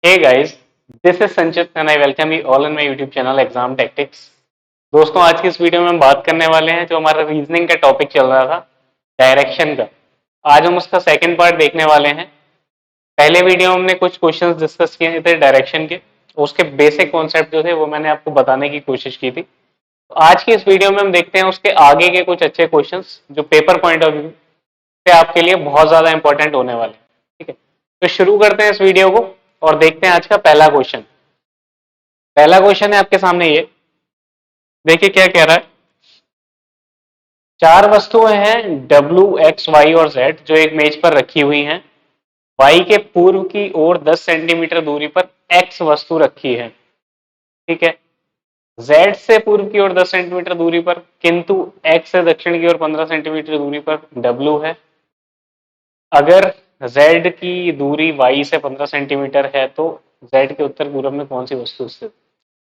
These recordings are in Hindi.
Hey guys, this is Sanchit and I welcome you all in my YouTube channel Exam Tactics। दोस्तों आज की इस वीडियो में हम बात करने वाले हैं जो हमारा रीजनिंग का टॉपिक चल रहा था डायरेक्शन का। आज हम उसका सेकंड पार्ट देखने वाले हैं। पहले वीडियो में हमने कुछ क्वेश्चंस डिस्कस किए थे डायरेक्शन के, उसके बेसिक कॉन्सेप्ट जो थे वो मैंने आपको बताने की कोशिश की थी। तो आज की इस वीडियो में हम देखते हैं उसके आगे के कुछ अच्छे क्वेश्चंस जो पेपर पॉइंट ऑफ व्यू से आपके लिए बहुत ज्यादा इंपॉर्टेंट होने वाले हैं। ठीक है, तो शुरू करते हैं इस वीडियो को और देखते हैं आज का पहला क्वेश्चन। पहला क्वेश्चन है आपके सामने, ये देखिए क्या कह रहा है। चार वस्तुएं हैं डब्ल्यू एक्स वाई और जेड जो एक मेज पर रखी हुई हैं। वाई के पूर्व की ओर 10 सेंटीमीटर दूरी पर एक्स वस्तु रखी है। ठीक है, जेड से पूर्व की ओर 10 सेंटीमीटर दूरी पर, किंतु एक्स से दक्षिण की ओर 15 सेंटीमीटर दूरी पर डब्ल्यू है। अगर जेड की दूरी वाई से 15 सेंटीमीटर है तो जेड के उत्तर पूर्व में कौन सी वस्तु स्थित।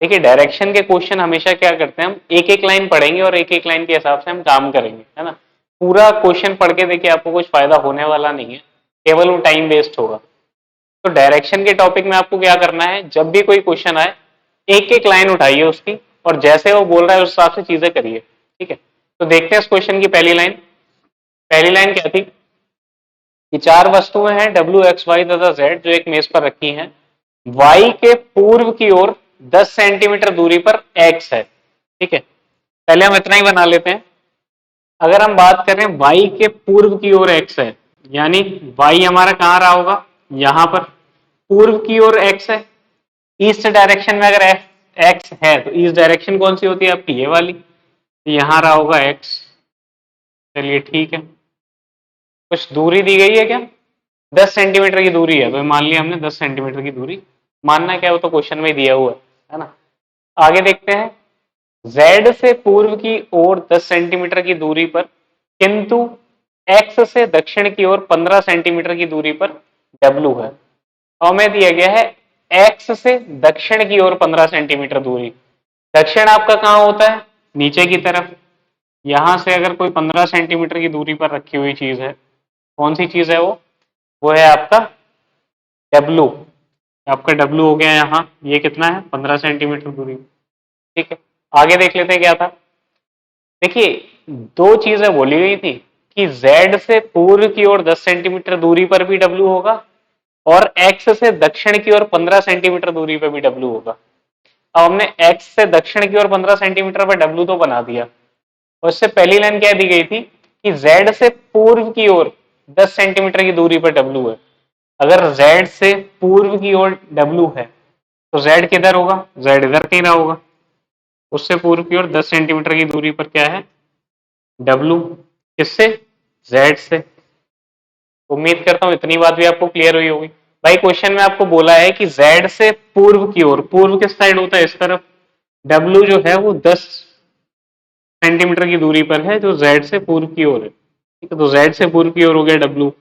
देखिए डायरेक्शन के क्वेश्चन हमेशा क्या करते हैं, हम एक एक लाइन पढ़ेंगे और एक एक लाइन के हिसाब से हम काम करेंगे, है ना। पूरा क्वेश्चन पढ़ के देखिए आपको कुछ फायदा होने वाला नहीं है, केवल वो टाइम वेस्ट होगा। तो डायरेक्शन के टॉपिक में आपको क्या करना है, जब भी कोई क्वेश्चन आए एक एक लाइन उठाइए उसकी और जैसे वो बोल रहा है उस हिसाब से चीजें करिए। ठीक है, तो देखते हैं इस क्वेश्चन की पहली लाइन। पहली लाइन क्या थी कि चार वस्तुएं हैं डब्ल्यू एक्स वाई तथा जेड जो एक मेज पर रखी हैं। वाई के पूर्व की ओर 10 सेंटीमीटर दूरी पर एक्स है। ठीक है, पहले हम इतना ही बना लेते हैं। अगर हम बात करें वाई के पूर्व की ओर एक्स है, यानी वाई हमारा कहां रहा होगा, यहां पर। पूर्व की ओर एक्स है, ईस्ट डायरेक्शन में अगर एक्स है तो ईस्ट डायरेक्शन कौन सी होती है आपकी, ये वाली। यहां रहा होगा एक्स। चलिए ठीक है, कुछ दूरी दी गई है क्या, 10 सेंटीमीटर की दूरी है, तो मान लिया हमने 10 सेंटीमीटर की दूरी। मानना क्या है वो तो क्वेश्चन में दिया हुआ है ना। आगे देखते हैं, z से पूर्व की ओर 10 सेंटीमीटर की दूरी पर, किंतु x से दक्षिण की ओर 15 सेंटीमीटर की दूरी पर w है। और हमें दिया गया है x से दक्षिण की ओर 15 सेंटीमीटर दूरी। दक्षिण आपका कहां होता है, नीचे की तरफ। यहां से अगर कोई 15 सेंटीमीटर की दूरी पर रखी हुई चीज है, कौन सी चीज है वो है आपका डब्लू। आपका डब्लू हो गया यहाँ, ये कितना है 15 सेंटीमीटर दूरी। ठीक है, आगे देख लेते हैं क्या था। देखिए दो चीजें बोली गई थी कि z से पूर्व की ओर 10 सेंटीमीटर दूरी पर भी w होगा और x से दक्षिण की ओर 15 सेंटीमीटर दूरी पर भी w होगा। अब हमने x से दक्षिण की ओर 15 सेंटीमीटर पर w तो बना दिया, और इससे पहली लाइन क्या दी गई थी कि z से पूर्व की ओर 10 सेंटीमीटर की दूरी पर w है। अगर z से पूर्व की ओर w है तो z किधर होगा, z इधर कहीं रहा होगा। उससे पूर्व की ओर 10 सेंटीमीटर की दूरी पर क्या है, W। किससे, Z से। उम्मीद करता हूं इतनी बात भी आपको क्लियर हुई होगी। भाई क्वेश्चन में आपको बोला है कि Z से पूर्व की ओर, पूर्व किस साइड होता है, इस तरफ। W जो है वो 10 सेंटीमीटर की दूरी पर है जो Z से पूर्व की ओर है। ठीक है, तो Z से पूर्व की ओर हो गया W।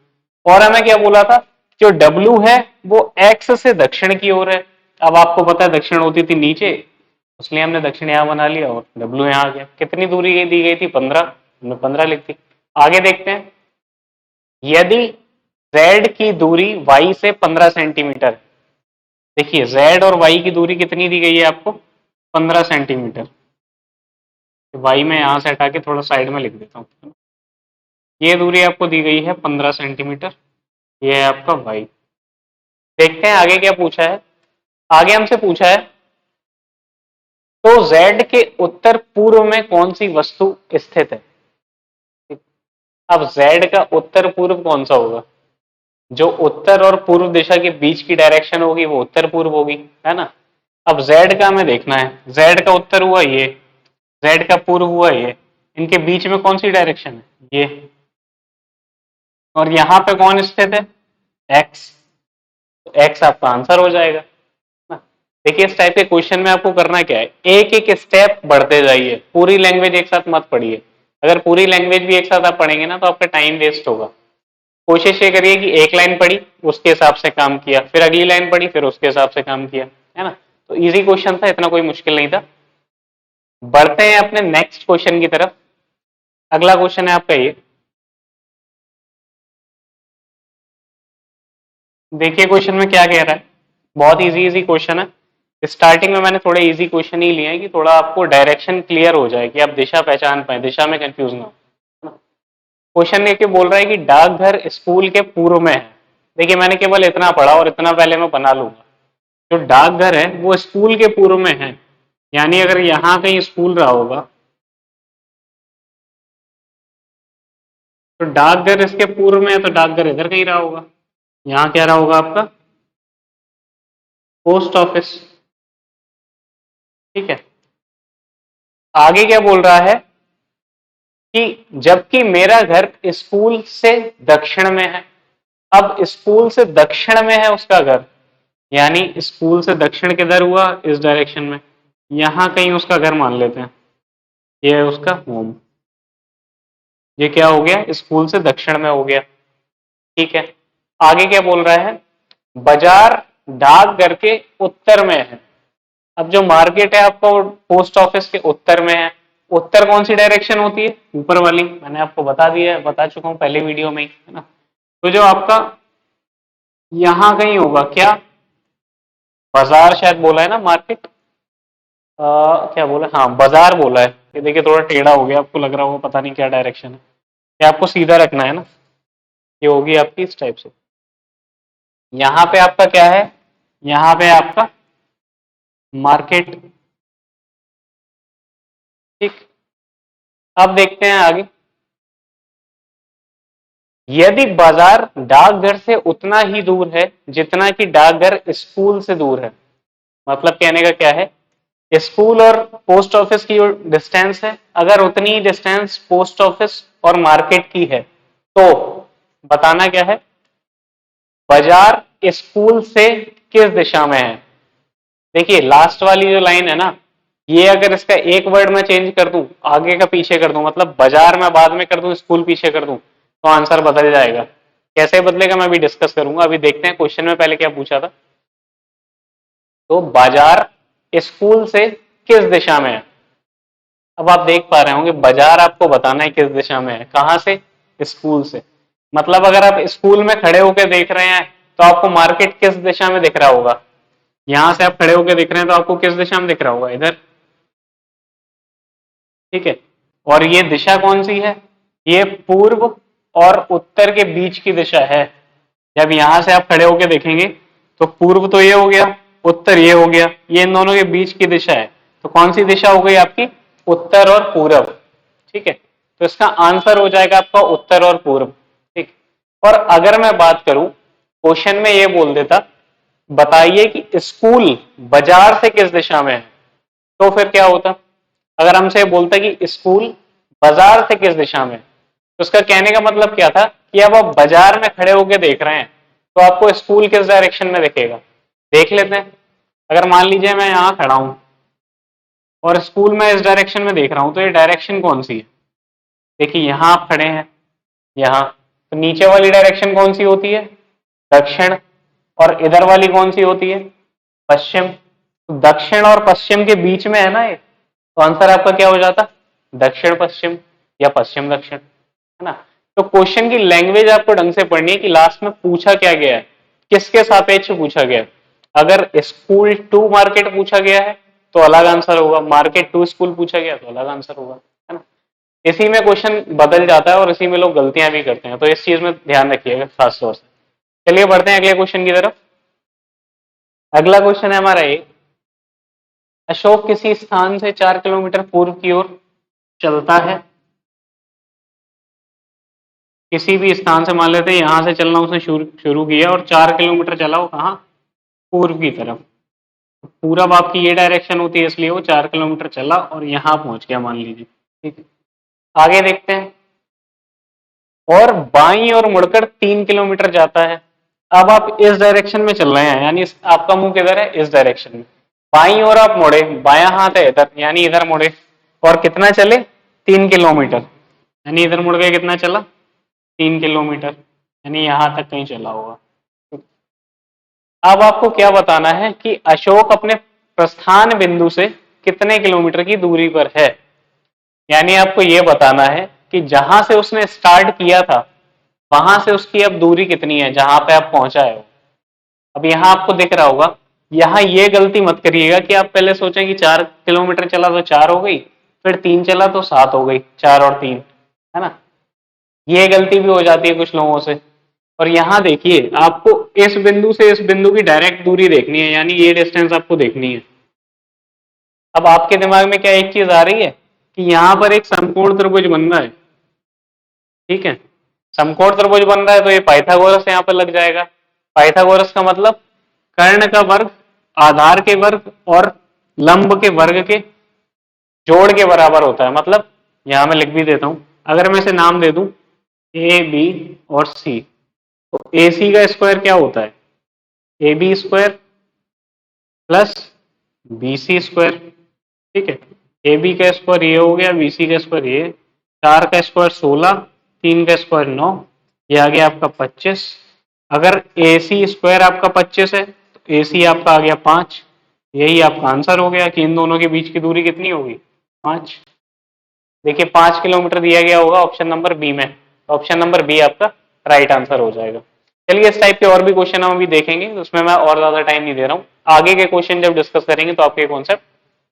और हमें क्या बोला था, जो W है वो X से दक्षिण की ओर है। अब आपको पता है दक्षिण होती थी नीचे, इसलिए हमने दक्षिण यहां बना लिया और W यहां आ गया। कितनी दूरी दी गई थी, 15, हमने 15 लिख दी। आगे देखते हैं, यदि Z की दूरी Y से 15 सेंटीमीटर, देखिए Z और Y की दूरी कितनी दी गई है आपको, 15 सेंटीमीटर। Y में यहां से हटा के थोड़ा साइड में लिख देता हूं। ये दूरी आपको दी गई है 15 सेंटीमीटर, ये है आपका Y। देखते हैं आगे क्या पूछा है। आगे हमसे पूछा है तो Z के उत्तर पूर्व में कौन सी वस्तु स्थित है। अब Z का उत्तर पूर्व कौन सा होगा, जो उत्तर और पूर्व दिशा के बीच की डायरेक्शन होगी वो उत्तर पूर्व होगी, है ना। अब Z का हमें देखना है, Z का उत्तर हुआ ये, Z का पूर्व हुआ ये, इनके बीच में कौन सी डायरेक्शन है, ये। और यहां पे कौन स्थित है, X। तो X आपका आंसर हो जाएगा ना। देखिए इस टाइप के क्वेश्चन में आपको करना क्या है, एक एक स्टेप बढ़ते जाइए, पूरी लैंग्वेज एक साथ मत पढ़िए। अगर पूरी लैंग्वेज भी एक साथ आप पढ़ेंगे ना तो आपका टाइम वेस्ट होगा। कोशिश ये करिए कि एक लाइन पढ़ी उसके हिसाब से काम किया, फिर अगली लाइन पढ़ी फिर उसके हिसाब से काम किया, है ना। तो इजी क्वेश्चन था, इतना कोई मुश्किल नहीं था। बढ़ते हैं अपने नेक्स्ट क्वेश्चन की तरफ। अगला क्वेश्चन है आपका ये, देखिए क्वेश्चन में क्या कह रहा है। बहुत इजी इजी क्वेश्चन है। स्टार्टिंग में मैंने थोड़े इजी क्वेश्चन ही लिए हैं कि थोड़ा आपको डायरेक्शन क्लियर हो जाए, कि आप दिशा पहचान पाए, दिशा में कंफ्यूज ना हो। क्वेश्चन लेके बोल रहा है कि डाकघर स्कूल के पूर्व में है। देखिए मैंने केवल इतना पढ़ा और इतना पहले मैं बना लूंगा। जो डाकघर है वो स्कूल के पूर्व में है, यानी अगर यहाँ कहीं स्कूल रहा होगा तो डाकघर इसके पूर्व में है, तो डाकघर इधर कहीं रहा होगा। यहाँ क्या रहा होगा आपका? Post office. ठीक है, आगे क्या बोल रहा है कि जबकि मेरा घर स्कूल से दक्षिण में है। अब स्कूल से दक्षिण में है उसका घर, यानी स्कूल से दक्षिण किधर हुआ? इस डायरेक्शन में। यहां कहीं उसका घर मान लेते हैं, ये है उसका होम। ये क्या हो गया? स्कूल से दक्षिण में हो गया। ठीक है, आगे क्या बोल रहा है? बाजार डाकघर के उत्तर में है। अब जो मार्केट है आपका वो पोस्ट ऑफिस के उत्तर में है। उत्तर कौन सी डायरेक्शन होती है? ऊपर वाली। मैंने आपको बता दिया है, बता चुका हूं पहले वीडियो में ही, है ना। तो जो आपका यहां कहीं होगा क्या? बाजार शायद बोला है ना, मार्केट। क्या बोला? हाँ बाजार बोला है। ये देखिए थोड़ा टेढ़ा हो गया, आपको लग रहा होगा पता नहीं क्या डायरेक्शन है। ये आपको सीधा रखना है ना, ये होगी आपकी इस टाइप से। यहाँ पे आपका क्या है? यहाँ पे आपका मार्केट। ठीक, अब देखते हैं आगे। यदि बाजार डाकघर से उतना ही दूर है जितना कि डाकघर स्कूल से दूर है, मतलब कहने का क्या है, स्कूल और पोस्ट ऑफिस की जो डिस्टेंस है, अगर उतनी ही डिस्टेंस पोस्ट ऑफिस और मार्केट की है, तो बताना क्या है? बाजार स्कूल से किस दिशा में है। देखिए लास्ट वाली जो लाइन है ना, ये अगर इसका एक वर्ड में चेंज कर दूं, आगे का पीछे कर दूं, मतलब बाजार में बाद में कर दूं, स्कूल पीछे कर दूं, तो आंसर बदल जाएगा। कैसे बदलेगा मैं अभी डिस्कस करूंगा। अभी देखते हैं क्वेश्चन में पहले क्या पूछा था। तो बाजार स्कूल से किस दिशा में है। अब आप देख पा रहे होंगे बाजार आपको बताना है किस दिशा में है, कहां से? स्कूल से। मतलब अगर आप स्कूल में खड़े होकर देख रहे हैं तो आपको मार्केट किस दिशा में दिख रहा होगा? यहां से आप खड़े होकर दिख रहे हैं तो आपको किस दिशा में दिख रहा होगा? इधर। ठीक है, और ये दिशा कौन सी है? ये पूर्व और उत्तर के बीच की दिशा है। जब यहां से आप खड़े होकर देखेंगे तो पूर्व तो ये हो गया, उत्तर ये हो गया, ये इन दोनों के बीच की दिशा है। तो कौन सी दिशा हो गई आपकी? उत्तर और पूर्व। ठीक है, तो इसका आंसर हो जाएगा आपका उत्तर और पूर्व। ठीक, और अगर मैं बात करूं, क्वेश्चन में ये बोल देता बताइए कि स्कूल बाजार से किस दिशा में है, तो फिर क्या होता? अगर हमसे बोलता कि स्कूल बाजार से किस दिशा में, तो उसका कहने का मतलब क्या था कि अब आप बाजार में खड़े होकर देख रहे हैं तो आपको स्कूल किस डायरेक्शन में दिखेगा। देख लेते हैं। अगर मान लीजिए मैं यहां खड़ा हूं और स्कूल में इस डायरेक्शन में देख रहा हूं, तो ये डायरेक्शन कौन सी है? देखिए यहां आप खड़े हैं, यहां, तो नीचे वाली डायरेक्शन कौन सी होती है? दक्षिण। और इधर वाली कौन सी होती है? पश्चिम। तो दक्षिण और पश्चिम के बीच में है ना ये, तो आंसर आपका क्या हो जाता? दक्षिण पश्चिम या पश्चिम दक्षिण, है ना। तो क्वेश्चन की लैंग्वेज आपको ढंग से पढ़नी है कि लास्ट में पूछा क्या गया है, किसके सापेक्ष पूछा गया है। अगर स्कूल टू मार्केट पूछा गया है तो अलग आंसर होगा, मार्केट टू स्कूल पूछा गया तो अलग आंसर होगा, है ना। इसी में क्वेश्चन बदल जाता है और इसी में लोग गलतियां भी करते हैं, तो इस चीज में ध्यान रखिएगा खास तौर से। चलिए बढ़ते हैं अगले क्वेश्चन की तरफ। अगला क्वेश्चन है हमारा ये, अशोक किसी स्थान से 4 किलोमीटर पूर्व की ओर चलता है। किसी भी स्थान से मान लेते हैं यहां से चलना उसने शुरू किया और 4 किलोमीटर चला वो कहा? पूर्व की तरफ। पूरब आपकी ये डायरेक्शन होती है, इसलिए वो 4 किलोमीटर चला और यहां पहुंच गया मान लीजिए। ठीक है, आगे देखते हैं। और बाई और मुड़कर 3 किलोमीटर जाता है। अब आप इस डायरेक्शन में चल रहे हैं, यानी आपका मुंह किधर है? इस डायरेक्शन में। बाई और आप मुड़े, बाया हाथ है इधर, यानी इधर मुड़े, और कितना चले? 3 किलोमीटर, यानी इधर मुड़ के कितना चला? 3 किलोमीटर, यानी यहां तक कहीं चला होगा। अब आपको क्या बताना है कि अशोक अपने प्रस्थान बिंदु से कितने किलोमीटर की दूरी पर है। यानी आपको यह बताना है कि जहां से उसने स्टार्ट किया था वहां से उसकी अब दूरी कितनी है, जहां पे आप पहुंचा है। अब यहां आपको दिख रहा होगा यहाँ ये गलती मत करिएगा कि आप पहले सोचें कि 4 किलोमीटर चला तो 4 हो गई, फिर 3 चला तो 7 हो गई, 4 और 3, है ना। ये गलती भी हो जाती है कुछ लोगों से। और यहाँ देखिए आपको इस बिंदु से इस बिंदु की डायरेक्ट दूरी देखनी है, यानी ये डिस्टेंस आपको देखनी है। अब आपके दिमाग में क्या एक चीज आ रही है कि यहाँ पर एक समकोण त्रिभुज बन रहा है, ठीक है। समकोण त्रिभुज बन रहा है तो ये पाइथागोरस यहाँ पर लग जाएगा। पाइथागोरस का मतलब कर्ण का वर्ग, आधार के वर्ग और लंब के वर्ग के जोड़ के बराबर होता है। मतलब यहां मैं लिख भी देता हूं, अगर मैं इसे नाम दे दूं ए बी और सी, तो ए सी का स्क्वायर क्या होता है, A B square plus B C square, ठीक है। ए बी का स्क्वायर ये हो गया, बी सी का स्क्वायर ये, 4 का स्क्वायर 16, 3 का स्क्वायर 9, ये आ गया आपका 25। अगर ए सी स्क्वायर आपका 25 है तो ए सी आपका आ गया 5। यही आपका आंसर हो गया कि इन दोनों के बीच की दूरी कितनी होगी, 5। देखिए 5 किलोमीटर दिया गया होगा ऑप्शन नंबर बी में, ऑप्शन नंबर बी आपका राइट आंसर हो जाएगा। चलिए इस टाइप के और भी क्वेश्चन हम अभी देखेंगे, उसमें मैं और ज्यादा टाइम नहीं दे रहा हूँ। आगे के क्वेश्चन जब डिस्कस करेंगे तो आपके कॉन्सेप्ट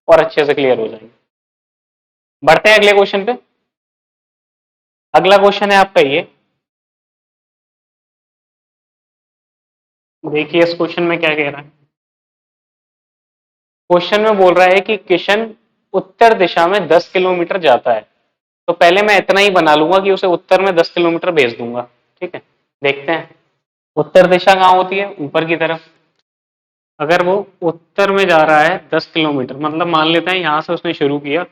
और अच्छे से क्लियर हो जाएंगे। बढ़ते हैं अगले क्वेश्चन पे। अगला क्वेश्चन है आपका ये, देखिए इस क्वेश्चन में क्या कह रहा है। क्वेश्चन में बोल रहा है कि किशन उत्तर दिशा में 10 किलोमीटर जाता है। तो पहले मैं इतना ही बना लूंगा कि उसे उत्तर में 10 किलोमीटर भेज दूंगा, ठीक है। देखते हैं उत्तर दिशा कहाँ होती है, ऊपर की तरफ। अगर वो उत्तर में जा रहा है 10 किलोमीटर, मतलब मान लेते हैं यहां से उसने शुरू किया,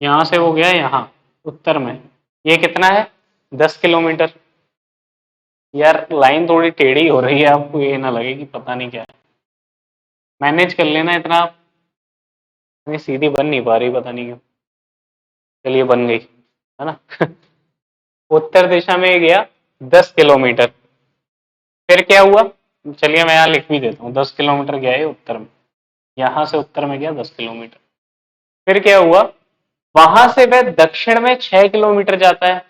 यहां से वो गया यहाँ उत्तर में, ये कितना है 10 किलोमीटर। यार लाइन थोड़ी टेढ़ी हो रही है, आपको ये ना लगे कि पता नहीं क्या है, मैनेज कर लेना इतना आप। नहीं सीधी बन नहीं पा रही, पता नहीं क्यों। चलिए बन गई, है ना। उत्तर दिशा में गया 10 किलोमीटर, फिर क्या हुआ, चलिए मैं यहाँ लिख भी देता हूँ, 10 किलोमीटर गया है उत्तर में, यहां से उत्तर में गया 10 किलोमीटर। फिर क्या हुआ, वहां से वह दक्षिण में 6 किलोमीटर जाता है,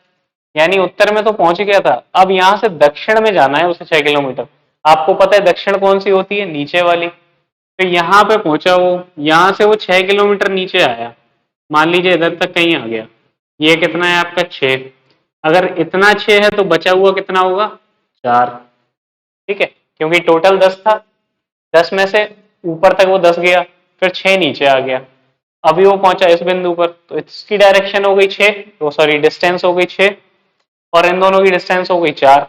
यानी उत्तर में तो पहुंच गया था, अब यहां से दक्षिण में जाना है उसे 6 किलोमीटर। आपको पता है दक्षिण कौन सी होती है, नीचे वाली। तो यहाँ पे पहुंचा वो, यहां से वो 6 किलोमीटर नीचे आया, मान लीजिए इधर तक कहीं आ गया, ये कितना है आपका 6। अगर इतना 6 है तो बचा हुआ कितना होगा, 4, ठीक है। क्योंकि टोटल 10 था, 10 में से ऊपर तक वो 10 गया, फिर 6 नीचे आ गया। अभी वो पहुंचा इस बिंदु पर, तो इसकी डायरेक्शन हो गई 6, तो सॉरी डिस्टेंस हो गई 6, और इन दोनों की डिस्टेंस हो गई 4।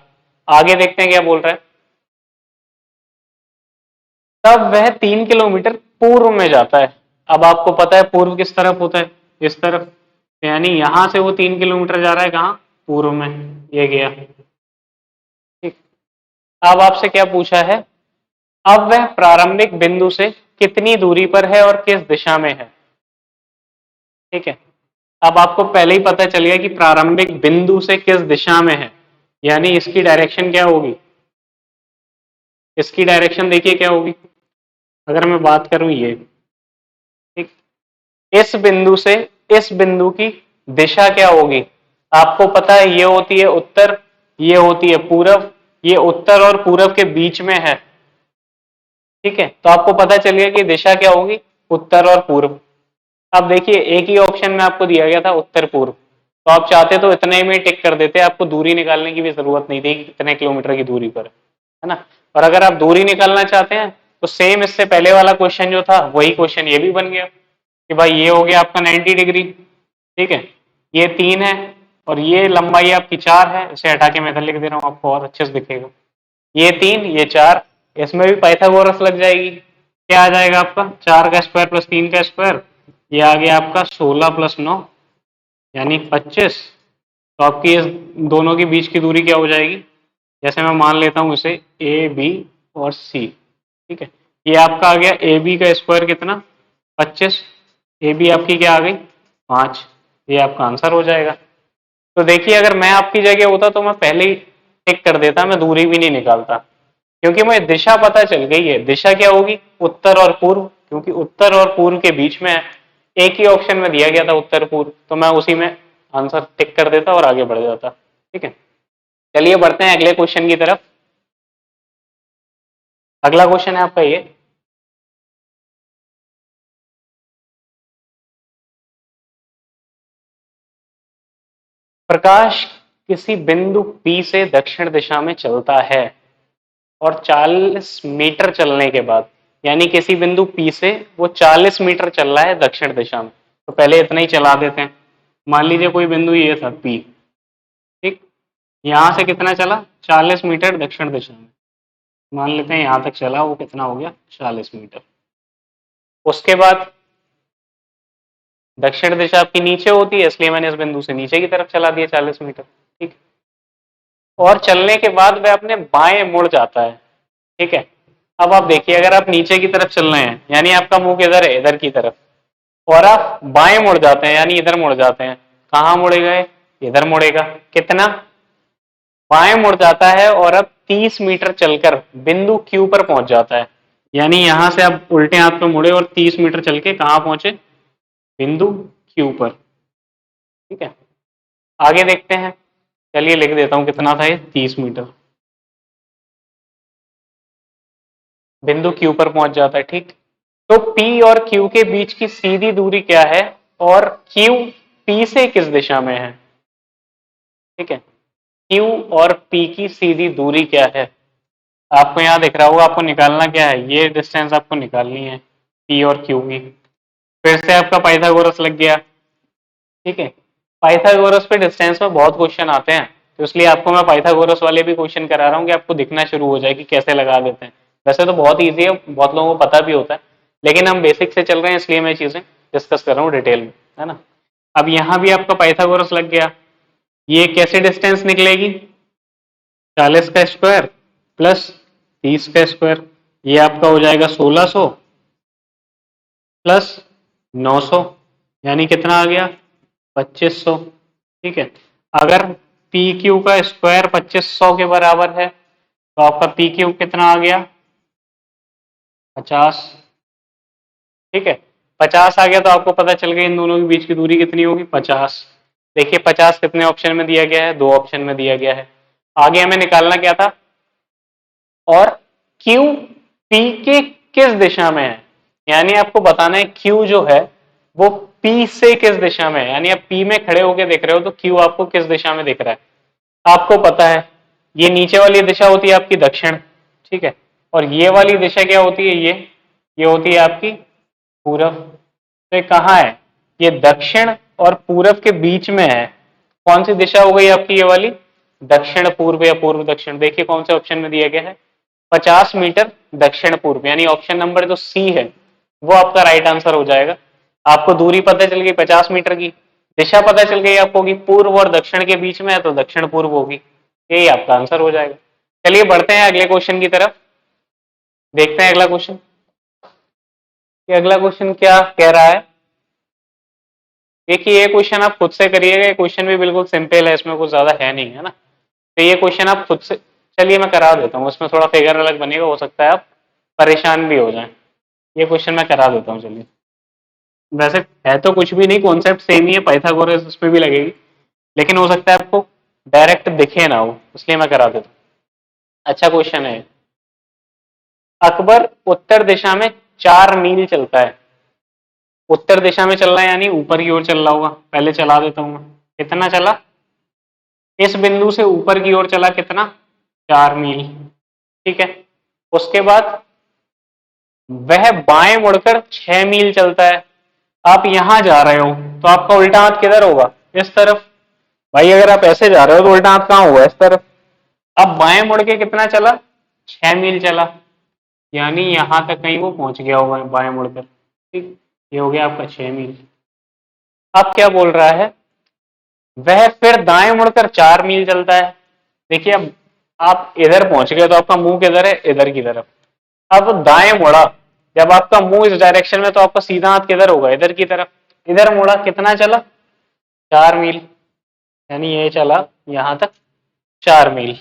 आगे देखते हैं क्या बोल रहा है। तब वह 3 किलोमीटर पूर्व में जाता है। अब आपको पता है पूर्व किस तरफ होता है, इस तरफ, यानी यहां से वो 3 किलोमीटर जा रहा है कहाँ, पूर्व में, ये गया, ठीक। अब आपसे क्या पूछा है, अब वह प्रारंभिक बिंदु से कितनी दूरी पर है और किस दिशा में है, ठीक है। अब आपको पहले ही पता चल गया कि प्रारंभिक बिंदु से किस दिशा में है, यानी इसकी डायरेक्शन क्या होगी, इसकी डायरेक्शन देखिए क्या होगी। अगर मैं बात करूं ये, ठीक, इस बिंदु से इस बिंदु की दिशा क्या होगी, आपको पता है ये होती है उत्तर, ये होती है पूरब, ये उत्तर और पूरब के बीच में है, ठीक है। तो आपको पता चल गया कि दिशा क्या होगी, उत्तर और पूर्व। अब देखिए एक ही ऑप्शन में आपको दिया गया था उत्तर पूर्व, तो आप चाहते तो इतने में टिक कर देते, आपको दूरी निकालने की भी जरूरत नहीं थी कितने किलोमीटर की दूरी पर है ना। और अगर आप दूरी निकालना चाहते हैं तो सेम इससे पहले वाला क्वेश्चन जो था वही क्वेश्चन ये भी बन गया कि भाई ये हो गया आपका 90 डिग्री, ठीक है। ये 3 है और ये लंबाई आपकी 4 है, इसे हटा के मैं इधर लिख दे रहा हूँ आपको और अच्छे से दिखेगा। ये 3 ये 4, इसमें भी पाइथागोरस लग जाएगी। क्या आ जाएगा आपका, 4 का स्क्वायर प्लस 3 का स्क्वायर, ये आ गया आपका 16 प्लस 9 यानी 25। तो आपकी इस दोनों के बीच की दूरी क्या हो जाएगी, जैसे मैं मान लेता हूं इसे ए बी और सी, ठीक है। ये आपका आ गया ए बी का स्क्वायर कितना, 25, ए बी आपकी क्या आ गई 5, ये आपका आंसर हो जाएगा। तो देखिए अगर मैं आपकी जगह होता तो मैं पहले ही टिक कर देता, मैं दूरी भी नहीं निकालता, क्योंकि मुझे दिशा पता चल गई है। दिशा क्या होगी, उत्तर और पूर्व, क्योंकि उत्तर और पूर्व के बीच में है। एक ही ऑप्शन में दिया गया था उत्तर पूर्व, तो मैं उसी में आंसर टिक कर देता और आगे बढ़ जाता, ठीक है। चलिए बढ़ते हैं अगले क्वेश्चन की तरफ। अगला क्वेश्चन है आपका ये, प्रकाश किसी बिंदु P से दक्षिण दिशा में चलता है और 40 मीटर चलने के बाद, यानी किसी बिंदु P से वो 40 मीटर चल रहा है दक्षिण दिशा में, तो पहले इतना ही चला देते हैं। मान लीजिए कोई बिंदु ये था P, ठीक, यहां से कितना चला 40 मीटर दक्षिण दिशा में, मान लेते हैं यहां तक चला, वो कितना हो गया 40 मीटर। उसके बाद दक्षिण दिशा आपकी नीचे होती है, इसलिए मैंने इस बिंदु से नीचे की तरफ चला दिया 40 मीटर, ठीक। और चलने के बाद वह अपने बाएं मुड़ जाता है, ठीक है। अब आप देखिए, अगर आप नीचे की तरफ चल रहे हैं यानी आपका मुंह किधर है, इधर की तरफ, और आप बाएं मुड़ जाते हैं यानी इधर मुड़ जाते हैं, कहाँ मुड़ेगा, इधर मुड़ेगा। कितना, बाएं मुड़ जाता है और अब 30 मीटर चलकर बिंदु क्यू पर पहुंच जाता है, यानी यहां से आप उल्टे हाथ पे मुड़े और 30 मीटर चल के कहां पहुंचे, बिंदु क्यू पर, ठीक है। आगे देखते हैं, चलिए लिख देता हूं कितना था ये, 30 मीटर, बिंदु क्यू पर पहुंच जाता है, ठीक। तो P और Q के बीच की सीधी दूरी क्या है, और Q P से किस दिशा में है, ठीक है। Q और P की सीधी दूरी क्या है, आपको यहां दिख रहा होगा, आपको निकालना क्या है, ये डिस्टेंस आपको निकालनी है P और Q की। फिर से आपका पाइथागोरस लग गया, ठीक है। पाइथागोरस पे डिस्टेंस में बहुत क्वेश्चन आते हैं, तो इसलिए आपको मैं पाइथागोरस वाले भी क्वेश्चन करा रहा हूँ कि आपको दिखना शुरू हो जाए कि कैसे लगा देते हैं। वैसे तो बहुत ईजी है, बहुत लोगों को पता भी होता है, लेकिन हम बेसिक से चल रहे हैं इसलिए मैं चीजें डिस्कस कर रहा हूँ डिटेल में, है ना। अब यहाँ भी आपका पाइथागोरस लग गया, ये कैसे डिस्टेंस निकलेगी, 40 का स्क्वायर प्लस 30 का स्क्वायर, ये आपका हो जाएगा 1600 प्लस 900, यानी कितना आ गया 2500, ठीक है। अगर पी क्यू का स्क्वायर 2500 के बराबर है तो आपका पी क्यू कितना आ गया 50, ठीक है। 50 आ गया तो आपको पता चल गया इन दोनों के बीच की दूरी कितनी होगी 50। देखिए 50 कितने ऑप्शन में दिया गया है, 2 ऑप्शन में दिया गया है। आगे हमें निकालना क्या था, और क्यू पी के किस दिशा में है, यानी आपको बताना है क्यू जो है वो पी से किस दिशा में है, यानी आप पी में खड़े होकर देख रहे हो तो क्यू आपको किस दिशा में दिख रहा है। आपको पता है ये नीचे वाली दिशा होती है आपकी दक्षिण, ठीक है, और ये वाली दिशा क्या होती है, ये होती है आपकी पूरब। तो ये कहाँ है, ये दक्षिण और पूरब के बीच में है। कौन सी दिशा हो गई आपकी ये वाली, दक्षिण पूर्व या पूर्व दक्षिण। देखिए कौन से ऑप्शन में दिया गया है, 50 मीटर दक्षिण पूर्व, यानी ऑप्शन नंबर जो सी है वो आपका राइट आंसर हो जाएगा। आपको दूरी पता चल गई 50 मीटर की, दिशा पता चल गई आपको कि पूर्व और दक्षिण के बीच में है तो दक्षिण पूर्व होगी, यही आपका आंसर हो जाएगा। चलिए बढ़ते हैं अगले क्वेश्चन की तरफ, देखते हैं अगला क्वेश्चन कि अगला क्वेश्चन क्या कह रहा है। देखिए ये क्वेश्चन आप खुद से करिएगा, ये क्वेश्चन भी बिल्कुल सिंपल है, इसमें कुछ ज्यादा है नहीं, है ना। तो ये क्वेश्चन आप खुद से, चलिए मैं करा देता हूँ, उसमें थोड़ा फिगर अलग बनेगा, हो सकता है आप परेशान भी हो जाए। ये क्वेश्चन मैं करा देता हूँ, चलिए। वैसे है तो कुछ भी नहीं, कॉन्सेप्ट सेम ही है, पाइथागोरस उस पर भी लगेगी, लेकिन हो सकता है आपको डायरेक्ट दिखे ना हो, इसलिए मैं करा देता हूँ। अच्छा क्वेश्चन है, अकबर उत्तर दिशा में 4 मील चलता है। उत्तर दिशा में चल रहा है यानी ऊपर की ओर चल रहा होगा, पहले चला देता हूँ मैं। कितना चला, इस बिंदु से ऊपर की ओर चला कितना, 4 मील, ठीक है। उसके बाद वह बाएं मुड़कर 6 मील चलता है। आप यहां जा रहे हो तो आपका उल्टा हाथ किधर होगा, इस तरफ। भाई अगर आप ऐसे जा रहे हो तो उल्टा हाथ कहाँ होगा, इस तरफ। अब बाएं मुड़ के कितना चला, 6 मील चला, यानी यहां तक कहीं वो पहुंच गया होगा बाएं मुड़कर, ठीक। ये हो गया आपका 6 मील। अब क्या बोल रहा है, वह फिर दाएं मुड़कर 4 मील चलता है। देखिए अब आप इधर पहुंच गए तो आपका मुंह किधर है, इधर की तरफ। अब दाएं मुड़ा, जब आपका मुंह इस डायरेक्शन में तो आपका सीधा हाथ किधर होगा, इधर की तरफ। इधर मुड़ा कितना चला, 4 मील, यानी ये चला यहां तक 4 मील,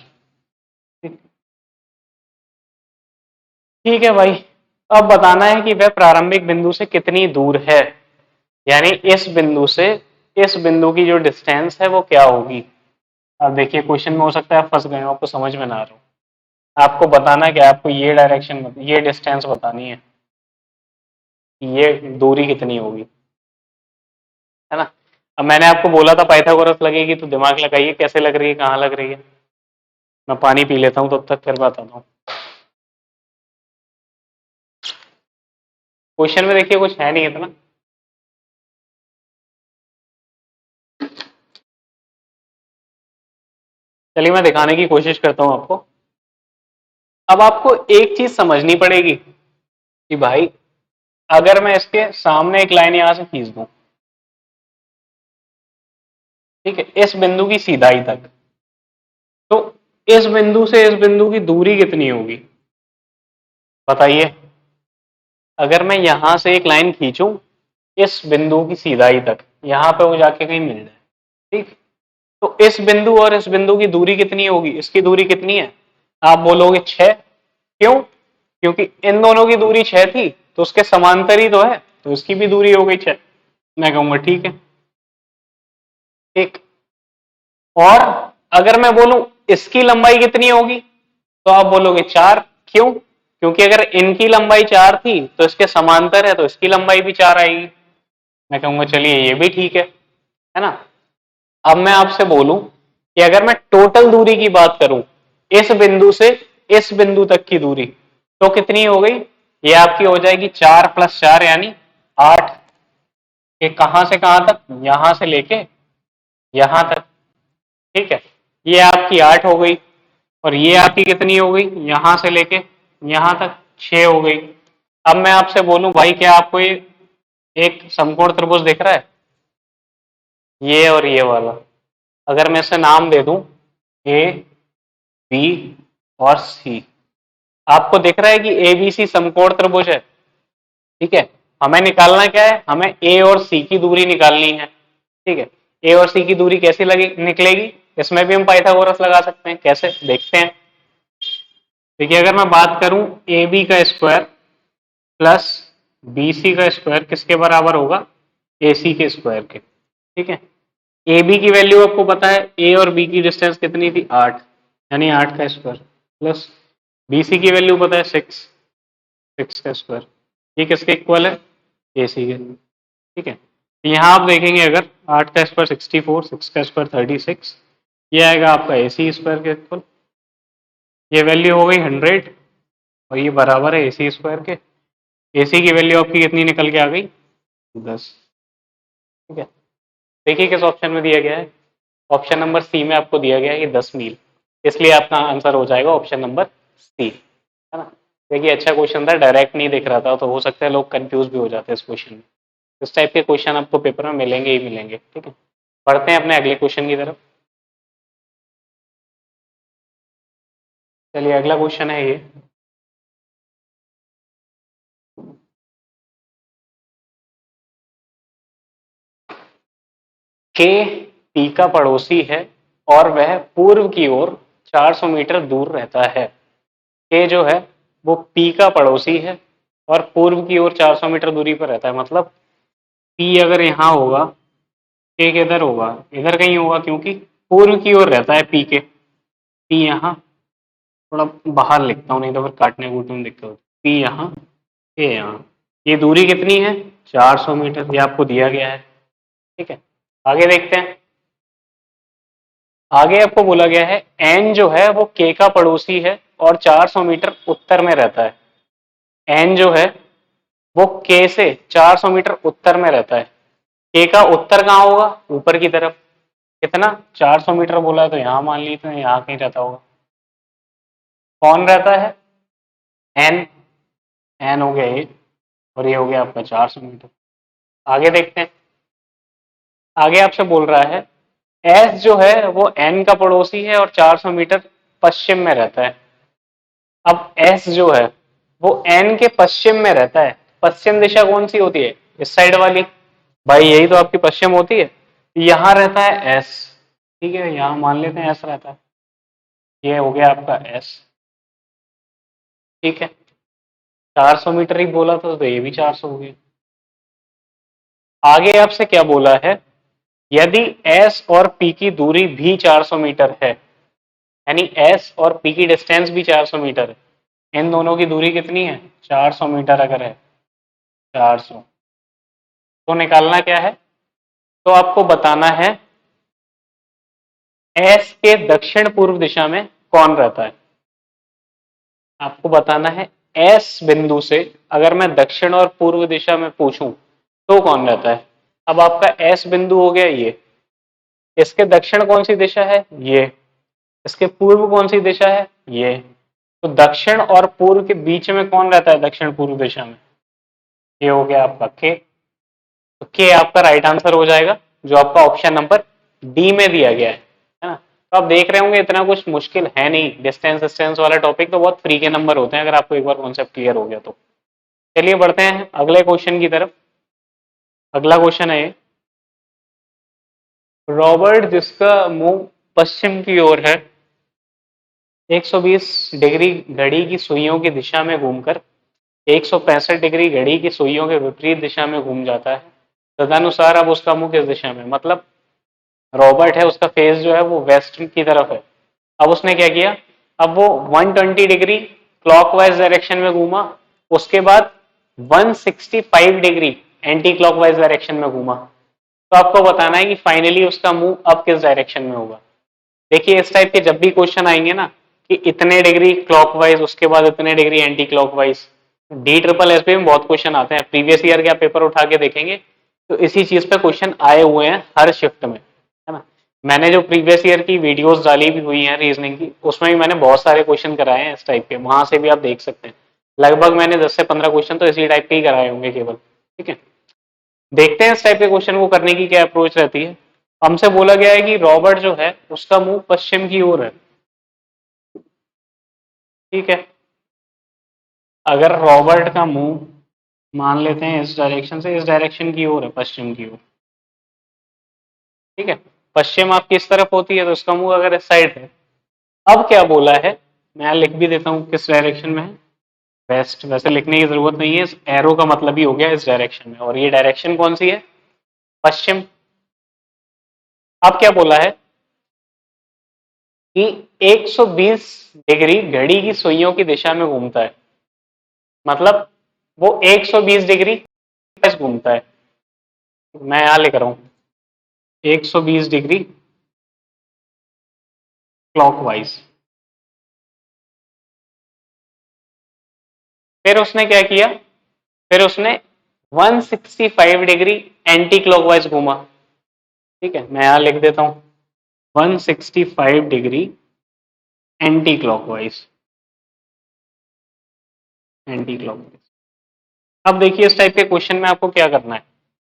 ठीक है भाई। अब बताना है कि वह प्रारंभिक बिंदु से कितनी दूर है, यानी इस बिंदु से इस बिंदु की जो डिस्टेंस है वो क्या होगी। अब देखिए क्वेश्चन में हो सकता है आप फंस गए हो, आपको समझ में ना आ रहा हो। आपको बताना है कि आपको ये डायरेक्शन, ये डिस्टेंस बतानी है, ये दूरी कितनी होगी, है ना। अब मैंने आपको बोला था पाइथागोरस लगेगी, तो दिमाग लगाइए कैसे लग रही है, कहाँ लग रही है। मैं पानी पी लेता हूँ तब तक, फिर बताता हूँ। क्वेश्चन में देखिए कुछ है नहीं इतना। चलिए मैं दिखाने की कोशिश करता हूं आपको। अब आपको एक चीज समझनी पड़ेगी कि भाई अगर मैं इसके सामने एक लाइन यहां से खींच दूं, ठीक है, इस बिंदु की सीधाई तक, तो इस बिंदु से इस बिंदु की दूरी कितनी होगी बताइए। अगर मैं यहां से एक लाइन खींचूं इस बिंदु की सीधाई तक, यहां पे वो जाके कहीं मिल जाए, ठीक, तो इस बिंदु और इस बिंदु की दूरी कितनी होगी, इसकी दूरी कितनी है, आप बोलोगे 6। क्यों? क्योंकि इन दोनों की दूरी 6 थी, तो उसके समांतर ही तो है, तो इसकी भी दूरी हो गई 6। मैं कहूंगा ठीक है। ठीक। और अगर मैं बोलूं इसकी लंबाई कितनी होगी, तो आप बोलोगे 4। क्यों? क्योंकि अगर इनकी लंबाई 4 थी तो इसके समांतर है, तो इसकी लंबाई भी 4 आएगी। मैं कहूंगा चलिए ये भी ठीक है ना। अब मैं आपसे बोलूं कि अगर मैं टोटल दूरी की बात करूं, इस बिंदु से इस बिंदु तक की दूरी, तो कितनी हो गई, ये आपकी हो जाएगी 4 + 4 यानी 8। ये कहां से कहां तक, यहां से लेके यहां तक, ठीक है, ये आपकी 8 हो गई। और ये आपकी कितनी हो गई, यहां से लेके यहां तक 6 हो गई। अब मैं आपसे बोलूं भाई क्या आपको ये एक समकोण त्रिभुज दिख रहा है, ये और ये वाला, अगर मैं इसे नाम दे दूं ए बी और सी, आपको दिख रहा है कि ए बी सी समकोण त्रिभुज है, ठीक है। हमें निकालना क्या है, हमें ए और सी की दूरी निकालनी है, ठीक है। ए और सी की दूरी कैसी लगी निकलेगी, इसमें भी हम पाइथागोरस लगा सकते हैं, कैसे देखते हैं। देखिए अगर मैं बात करूं ए बी का स्क्वायर प्लस बी सी का स्क्वायर किसके बराबर होगा, ए सी के स्क्वायर के, ठीक है। ए बी की वैल्यू आपको पता है, ए और बी की डिस्टेंस कितनी थी 8, यानी 8 का स्क्वायर, प्लस बी सी की वैल्यू पता है 6, 6 का स्क्वायर, ये किसके इक्वल है, ए सी के, ठीक है। तो यहाँ आप देखेंगे अगर 8 का स्क्वायर 64, 6 का स्क्वायर 36, ये आएगा आपका ए सी स्क्वायर के इक्वल। ये वैल्यू हो गई 100 और ये बराबर है ए सी स्क्वायर के। ए सी की वैल्यू आपकी कितनी निकल के आ गई, 10, ठीक है। देखिए किस ऑप्शन में दिया गया है, ऑप्शन नंबर सी में आपको दिया गया है ये 10 मील, इसलिए आपका आंसर हो जाएगा ऑप्शन नंबर सी, है ना। देखिए अच्छा क्वेश्चन था, डायरेक्ट नहीं दिख रहा था, तो हो सकता है लोग कंफ्यूज भी हो जाते हैं इस क्वेश्चन में। इस टाइप के क्वेश्चन आपको पेपर में मिलेंगे ही मिलेंगे, ठीक है। पढ़ते हैं अपने अगले क्वेश्चन की तरफ। चलिए अगला क्वेश्चन है ये, के पी का पड़ोसी है और वह पूर्व की ओर 400 मीटर दूर रहता है। के जो है वो पी का पड़ोसी है और पूर्व की ओर 400 मीटर दूरी पर रहता है, मतलब पी अगर यहाँ होगा, के किधर होगा, इधर कहीं होगा, क्योंकि पूर्व की ओर रहता है पी के। पी यहाँ, थोड़ा बाहर लिखता हूँ नहीं तो फिर काटने कूटने में दिक्कत होती है। पी यहाँ, के यहाँ, ये दूरी कितनी है 400 मीटर, ये आपको दिया गया है, ठीक है। आगे देखते हैं। आगे आपको बोला गया है एन जो है वो के का पड़ोसी है और 400 मीटर उत्तर में रहता है। एन जो है वो के से 400 मीटर उत्तर में रहता है। के का उत्तर कहाँ होगा, ऊपर की तरफ, कितना 400 मीटर बोला है तो यहाँ मान ली, तो यहाँ कहीं रहता होगा। कौन रहता है, एन, एन हो गया ये, और ये हो गया आपका 400 मीटर। आगे देखते हैं। आगे आपसे बोल रहा है एस जो है वो एन का पड़ोसी है और 400 मीटर पश्चिम में रहता है। अब एस जो है वो एन के पश्चिम में रहता है, पश्चिम दिशा कौन सी होती है, इस साइड वाली, भाई यही तो आपकी पश्चिम होती है। यहाँ रहता है एस, ठीक है, यहाँ मान लेते हैं एस रहता है, ये हो गया आपका एस, ठीक है। 400 मीटर ही बोला था तो ये भी 400 हो गया। आगे आपसे क्या बोला है, यदि एस और पी की दूरी भी 400 मीटर है, यानी एस और पी की डिस्टेंस भी 400 मीटर है, इन दोनों की दूरी कितनी है 400 मीटर अगर है, 400, तो निकालना क्या है, तो आपको बताना है एस के दक्षिण पूर्व दिशा में कौन रहता है। आपको बताना है एस बिंदु से अगर मैं दक्षिण और पूर्व दिशा में पूछूं तो कौन रहता है। अब आपका एस बिंदु हो गया ये, इसके दक्षिण कौन सी दिशा है ये, इसके पूर्व कौन सी दिशा है ये, तो दक्षिण और पूर्व के बीच में कौन रहता है दक्षिण पूर्व दिशा में, ये हो गया आपका के। तो के आपका राइट आंसर हो जाएगा जो आपका ऑप्शन नंबर डी में दिया गया है ना। तो आप देख रहे होंगे इतना कुछ मुश्किल है नहीं, डिस्टेंस डिस्टेंस वाला टॉपिक तो बहुत फ्री के नंबर होते हैं अगर आपको एक बार कॉन्सेप्ट क्लियर हो गया तो। चलिए बढ़ते हैं अगले क्वेश्चन की तरफ। अगला क्वेश्चन है रॉबर्ट जिसका मुंह पश्चिम की ओर है 120 डिग्री घड़ी की सुइयों की दिशा में घूमकर 165 डिग्री घड़ी की सुइयों के विपरीत दिशा में घूम जाता है, तदनुसार अब उसका मुंह किस दिशा में, मतलब रॉबर्ट है उसका फेस जो है वो वेस्ट की तरफ है। अब उसने क्या किया, अब वो 120 डिग्री क्लॉकवाइज डायरेक्शन में घूमा, उसके बाद 165 डिग्री एंटी क्लॉकवाइज डायरेक्शन में घूमा। तो आपको बताना है कि फाइनली उसका मुंह अब किस डायरेक्शन में होगा। देखिए इस टाइप के जब भी क्वेश्चन आएंगे ना कि इतने डिग्री क्लॉकवाइज उसके बाद इतने degree anti clockwise, D triple S में बहुत क्वेश्चन आते हैं, प्रीवियस ईयर के आप पेपर उठा के देखेंगे तो इसी चीज पे क्वेश्चन आए हुए हैं हर शिफ्ट में, है ना। मैंने जो प्रीवियस ईयर की वीडियोस डाली भी हुई हैं रीजनिंग की उसमें भी मैंने बहुत सारे क्वेश्चन कराए हैं इस टाइप के, वहां से भी आप देख सकते हैं। लगभग मैंने 10 से 15 क्वेश्चन तो इसी टाइप के ही कराए होंगे केवल, ठीक है। देखते हैं इस टाइप के क्वेश्चन को करने की क्या अप्रोच रहती है। हमसे बोला गया है कि रॉबर्ट जो है उसका मुंह पश्चिम की ओर है, ठीक है। अगर रॉबर्ट का मुंह मान लेते हैं इस डायरेक्शन से, इस डायरेक्शन की ओर है, पश्चिम की ओर, ठीक है। पश्चिम आपकी इस तरफ होती है तो उसका मुंह अगर इस साइड है। अब क्या बोला है, मैं लिख भी देता हूं किस डायरेक्शन में है, वेस्ट। वैसे लिखने की जरूरत नहीं है, इस एरो का मतलब ही हो गया इस डायरेक्शन में, और ये डायरेक्शन कौन सी है, पश्चिम। अब क्या बोला है कि 120 डिग्री घड़ी की सुइयों की दिशा में घूमता है, मतलब वो 120 डिग्री घूमता है। मैं यहां लिख रहा हूं 120 डिग्री क्लॉकवाइज। फिर उसने क्या किया, फिर उसने 165 डिग्री एंटी क्लॉकवाइज घूमा, ठीक है। मैं यहां लिख देता हूं 165 degree anti clockwise, anti clockwise. अब देखिए इस टाइप के क्वेश्चन में आपको क्या करना है,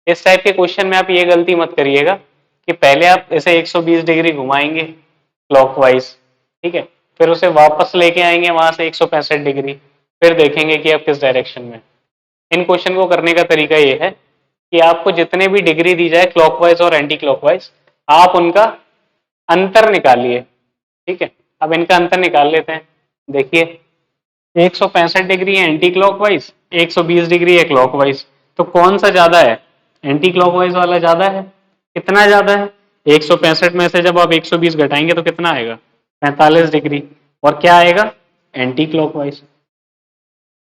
इस टाइप के क्वेश्चन में आप ये गलती मत करिएगा कि पहले आप इसे 120 डिग्री घुमाएंगे क्लॉकवाइज, ठीक है, फिर उसे वापस लेके आएंगे वहां से 165 डिग्री, फिर देखेंगे कि आप किस डायरेक्शन में। इन क्वेश्चन को करने का तरीका ये है कि आपको जितने भी डिग्री दी जाए क्लॉकवाइज और एंटी क्लॉकवाइज, आप उनका अंतर निकालिए, ठीक है। अब इनका अंतर निकाल लेते हैं। देखिए 165 डिग्री है एंटी क्लॉकवाइज, 120 डिग्री है क्लॉकवाइज, तो कौन सा ज्यादा है, एंटी क्लॉकवाइज वाला ज्यादा है। कितना ज्यादा है, 165 में से जब आप 120 घटाएंगे तो कितना आएगा, 45 डिग्री, और क्या आएगा, एंटी क्लॉकवाइज।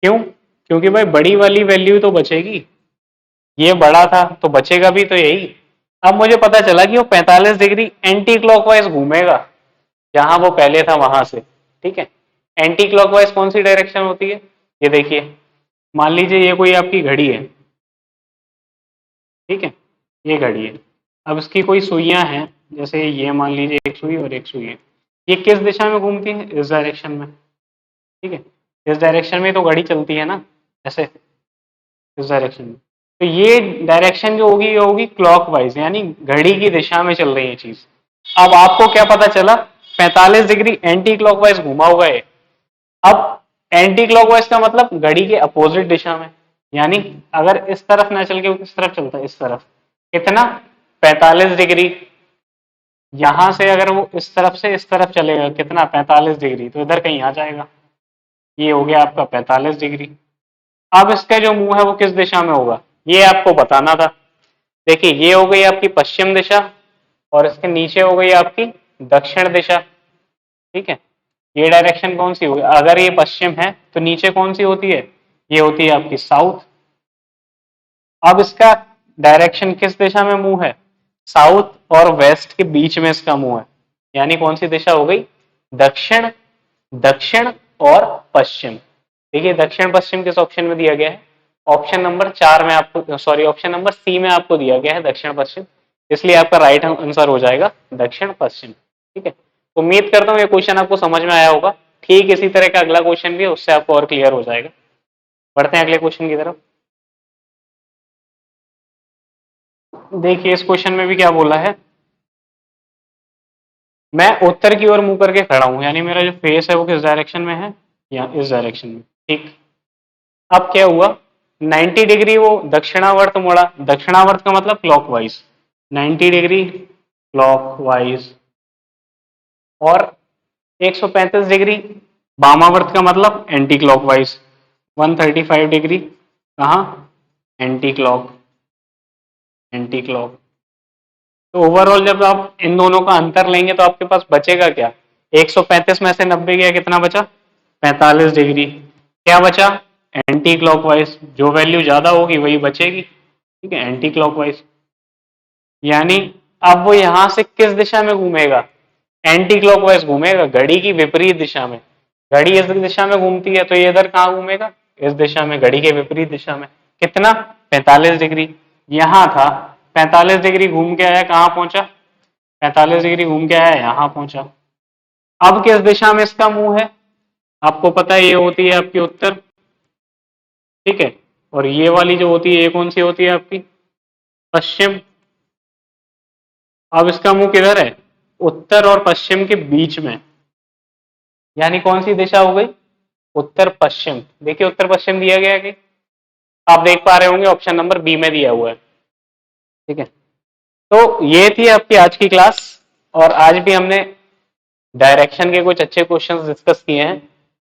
क्यों, क्योंकि भाई बड़ी वाली वैल्यू तो बचेगी, ये बड़ा था तो बचेगा भी तो यही। अब मुझे पता चला कि वो 45 डिग्री एंटी क्लॉकवाइज घूमेगा जहां वो पहले था वहां से, ठीक है। एंटी क्लॉकवाइज कौन सी डायरेक्शन होती है, ये देखिए, मान लीजिए ये कोई आपकी घड़ी है, ठीक है, ये घड़ी है। अब इसकी कोई सुइयां हैं, जैसे ये मान लीजिए एक सुई और एक सुई है, ये किस दिशा में घूमती है, इस डायरेक्शन में, ठीक है। इस डायरेक्शन में तो घड़ी चलती है ना, ऐसे, इस डायरेक्शन में। तो ये डायरेक्शन जो होगी ये होगी क्लॉकवाइज, यानी घड़ी की दिशा में चल रही है चीज। अब आपको क्या पता चला, 45 डिग्री एंटी क्लॉकवाइज घुमा हुआ है। अब एंटी क्लॉकवाइज का मतलब घड़ी के अपोजिट दिशा में, यानी अगर इस तरफ ना चल के वो किस तरफ चलता है, इस तरफ। कितना, 45 डिग्री। यहां से अगर वो इस तरफ से इस तरफ चलेगा कितना, 45 डिग्री, तो इधर कहीं आ जाएगा, ये हो गया आपका 45 डिग्री। अब इसका जो मुंह है वो किस दिशा में होगा, ये आपको बताना था। देखिए ये हो गई आपकी पश्चिम दिशा, और इसके नीचे हो गई आपकी दक्षिण दिशा, ठीक है। ये डायरेक्शन कौन सी होगी, अगर ये पश्चिम है तो नीचे कौन सी होती है, ये होती है आपकी साउथ। अब इसका डायरेक्शन किस दिशा में मुंह है, साउथ और वेस्ट के बीच में इसका मुंह है, यानी कौन सी दिशा हो गई? दक्षिण, दक्षिण और पश्चिम। देखिए दक्षिण पश्चिम किस ऑप्शन में दिया गया है? ऑप्शन नंबर 4 में आपको, सॉरी ऑप्शन नंबर सी में आपको दिया गया है दक्षिण पश्चिम, इसलिए आपका राइट आंसर हो जाएगा दक्षिण पश्चिम। ठीक है, तो उम्मीद करता हूँ ये क्वेश्चन आपको समझ में आया होगा। ठीक इसी तरह का अगला क्वेश्चन भी है, उससे आपको और क्लियर हो जाएगा। बढ़ते हैं अगले क्वेश्चन की तरफ। देखिए इस क्वेश्चन में भी क्या बोला है, मैं उत्तर की ओर मुंह करके खड़ा हूं, यानी मेरा जो फेस है वो किस डायरेक्शन में है? या इस डायरेक्शन में। ठीक, अब क्या हुआ, 90 डिग्री वो दक्षिणावर्त मुड़ा, दक्षिणावर्त का मतलब क्लॉकवाइज, 90 डिग्री क्लॉकवाइज, और 135 डिग्री वामावर्त का मतलब एंटी क्लॉकवाइज, 135 डिग्री कहाँ? Anti clock, anti clock. तो ओवरऑल जब आप इन दोनों का अंतर लेंगे तो आपके पास बचेगा क्या? 135 में से 90 गया, कितना बचा? 45 डिग्री। क्या बचा? एंटी क्लॉकवाइज, जो वैल्यू ज्यादा होगी वही बचेगी। ठीक है, एंटी क्लॉकवाइज, यानी अब वो यहां से किस दिशा में घूमेगा? एंटी क्लॉकवाइज घूमेगा, घड़ी की विपरीत दिशा में। घड़ी इस दिशा में घूमती है तो ये इधर कहाँ घूमेगा? इस दिशा में, घड़ी के विपरीत दिशा में। कितना? 45 डिग्री। यहां था 45 डिग्री, घूम के आया, कहाँ पहुंचा? 45 डिग्री घूम के आया, यहां पहुंचा। अब किस दिशा में इसका मुंह है? आपको पता है ये होती है आपकी उत्तर। ठीक है, और ये वाली जो होती है ये कौन सी होती है आपकी? पश्चिम। अब इसका मुंह किधर है? उत्तर और पश्चिम के बीच में, यानी कौन सी दिशा हो गई? उत्तर पश्चिम। देखिए उत्तर पश्चिम दिया गया है कि आप देख पा रहे होंगे, ऑप्शन नंबर बी में दिया हुआ है। ठीक है, तो ये थी आपकी आज की क्लास, और आज भी हमने डायरेक्शन के कुछ अच्छे क्वेश्चंस डिस्कस किए हैं,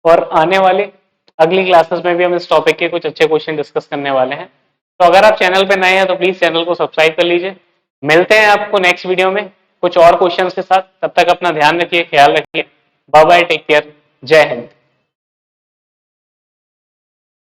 और आने वाले अगली क्लासेस में भी हम इस टॉपिक के कुछ अच्छे क्वेश्चन डिस्कस करने वाले हैं। तो अगर आप चैनल पे नए हैं तो प्लीज चैनल को सब्सक्राइब कर लीजिए। मिलते हैं आपको नेक्स्ट वीडियो में कुछ और क्वेश्चंस के साथ। तब तक अपना ध्यान रखिए, ख्याल रखिए। बाय बाय, टेक केयर, जय हिंद।